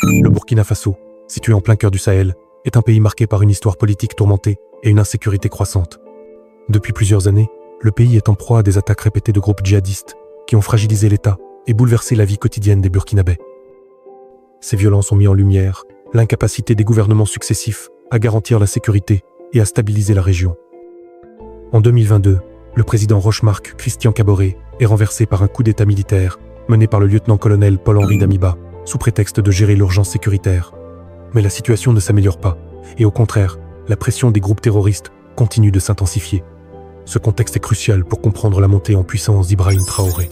Le Burkina Faso, situé en plein cœur du Sahel, est un pays marqué par une histoire politique tourmentée et une insécurité croissante. Depuis plusieurs années, le pays est en proie à des attaques répétées de groupes djihadistes qui ont fragilisé l'État et bouleversé la vie quotidienne des Burkinabés. Ces violences ont mis en lumière l'incapacité des gouvernements successifs à garantir la sécurité et à stabiliser la région. En 2022, le président Roch-Marc Christian Kaboré est renversé par un coup d'État militaire mené par le lieutenant-colonel Paul-Henri Damiba sous prétexte de gérer l'urgence sécuritaire. Mais la situation ne s'améliore pas et au contraire, la pression des groupes terroristes continue de s'intensifier. Ce contexte est crucial pour comprendre la montée en puissance d'Ibrahim Traoré.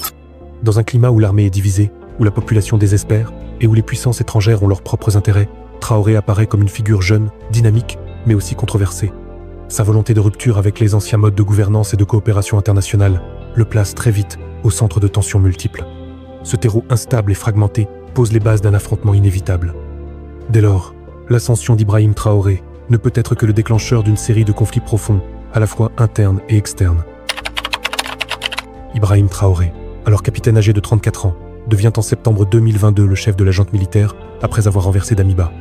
Dans un climat où l'armée est divisée, où la population désespère et où les puissances étrangères ont leurs propres intérêts, Traoré apparaît comme une figure jeune, dynamique, mais aussi controversée. Sa volonté de rupture avec les anciens modes de gouvernance et de coopération internationale le place très vite au centre de tensions multiples. Ce terreau instable et fragmenté pose les bases d'un affrontement inévitable. Dès lors, l'ascension d'Ibrahim Traoré ne peut être que le déclencheur d'une série de conflits profonds, à la fois internes et externes. Ibrahim Traoré, alors capitaine âgé de 34 ans, devient en septembre 2022 le chef de la junte militaire après avoir renversé Damiba.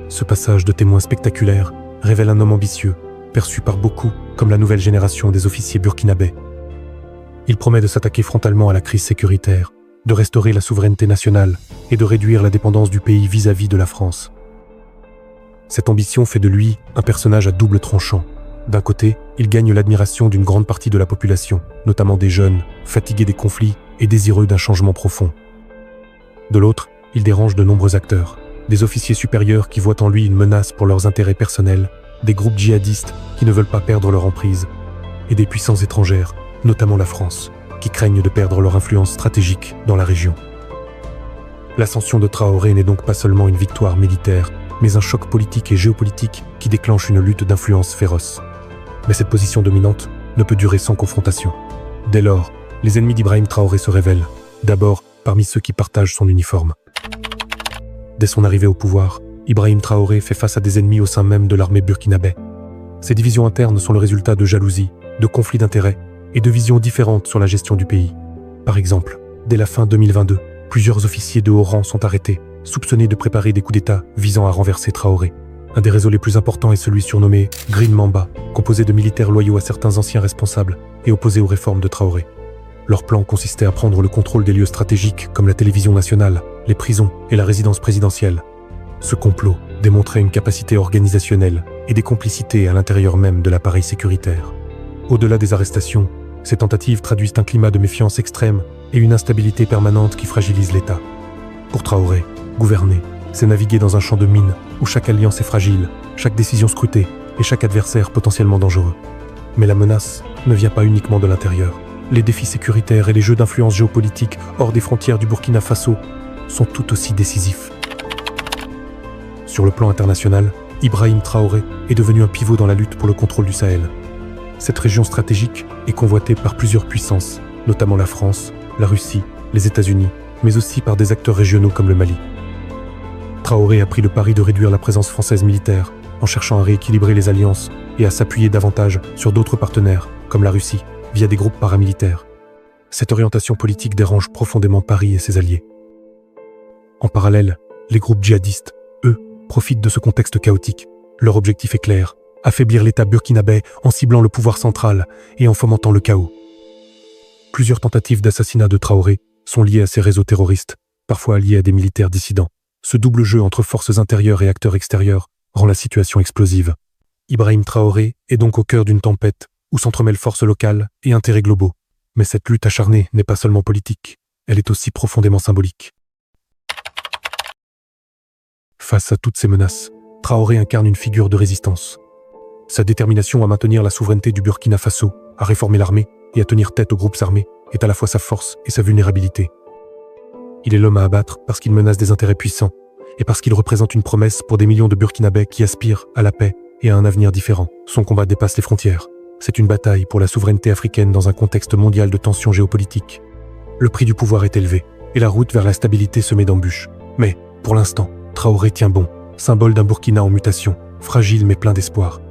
Ce passage de témoin spectaculaire révèle un homme ambitieux, perçu par beaucoup comme la nouvelle génération des officiers burkinabés. Il promet de s'attaquer frontalement à la crise sécuritaire, de restaurer la souveraineté nationale et de réduire la dépendance du pays vis-à-vis de la France. Cette ambition fait de lui un personnage à double tranchant. D'un côté, il gagne l'admiration d'une grande partie de la population, notamment des jeunes, fatigués des conflits et désireux d'un changement profond. De l'autre, il dérange de nombreux acteurs, des officiers supérieurs qui voient en lui une menace pour leurs intérêts personnels, des groupes djihadistes qui ne veulent pas perdre leur emprise, et des puissances étrangères, notamment la France, qui craignent de perdre leur influence stratégique dans la région. L'ascension de Traoré n'est donc pas seulement une victoire militaire, mais un choc politique et géopolitique qui déclenche une lutte d'influence féroce. Mais cette position dominante ne peut durer sans confrontation. Dès lors, les ennemis d'Ibrahim Traoré se révèlent, d'abord parmi ceux qui partagent son uniforme. Dès son arrivée au pouvoir, Ibrahim Traoré fait face à des ennemis au sein même de l'armée burkinabé. Ces divisions internes sont le résultat de jalousie, de conflits d'intérêts et de visions différentes sur la gestion du pays. Par exemple, dès la fin 2022, plusieurs officiers de haut rang sont arrêtés, soupçonnés de préparer des coups d'État visant à renverser Traoré. Un des réseaux les plus importants est celui surnommé Green Mamba, composé de militaires loyaux à certains anciens responsables et opposés aux réformes de Traoré. Leur plan consistait à prendre le contrôle des lieux stratégiques comme la télévision nationale, les prisons et la résidence présidentielle. Ce complot démontrait une capacité organisationnelle et des complicités à l'intérieur même de l'appareil sécuritaire. Au-delà des arrestations, ces tentatives traduisent un climat de méfiance extrême et une instabilité permanente qui fragilise l'État. Pour Traoré, gouverner, c'est naviguer dans un champ de mines où chaque alliance est fragile, chaque décision scrutée et chaque adversaire potentiellement dangereux. Mais la menace ne vient pas uniquement de l'intérieur. Les défis sécuritaires et les jeux d'influence géopolitique hors des frontières du Burkina Faso sont tout aussi décisifs. Sur le plan international, Ibrahim Traoré est devenu un pivot dans la lutte pour le contrôle du Sahel. Cette région stratégique est convoitée par plusieurs puissances, notamment la France, la Russie, les États-Unis, mais aussi par des acteurs régionaux comme le Mali. Traoré a pris le pari de réduire la présence française militaire en cherchant à rééquilibrer les alliances et à s'appuyer davantage sur d'autres partenaires, comme la Russie, via des groupes paramilitaires. Cette orientation politique dérange profondément Paris et ses alliés. En parallèle, les groupes djihadistes, eux, profitent de ce contexte chaotique. Leur objectif est clair, affaiblir l'État burkinabé en ciblant le pouvoir central et en fomentant le chaos. Plusieurs tentatives d'assassinat de Traoré sont liées à ces réseaux terroristes, parfois liés à des militaires dissidents. Ce double jeu entre forces intérieures et acteurs extérieurs rend la situation explosive. Ibrahim Traoré est donc au cœur d'une tempête où s'entremêlent forces locales et intérêts globaux. Mais cette lutte acharnée n'est pas seulement politique, elle est aussi profondément symbolique. Face à toutes ces menaces, Traoré incarne une figure de résistance. Sa détermination à maintenir la souveraineté du Burkina Faso, à réformer l'armée et à tenir tête aux groupes armés est à la fois sa force et sa vulnérabilité. Il est l'homme à abattre parce qu'il menace des intérêts puissants et parce qu'il représente une promesse pour des millions de Burkinabés qui aspirent à la paix et à un avenir différent. Son combat dépasse les frontières. C'est une bataille pour la souveraineté africaine dans un contexte mondial de tensions géopolitiques. Le prix du pouvoir est élevé et la route vers la stabilité semée d'embûches. Mais, pour l'instant, Traoré tient bon, symbole d'un Burkina en mutation, fragile mais plein d'espoir.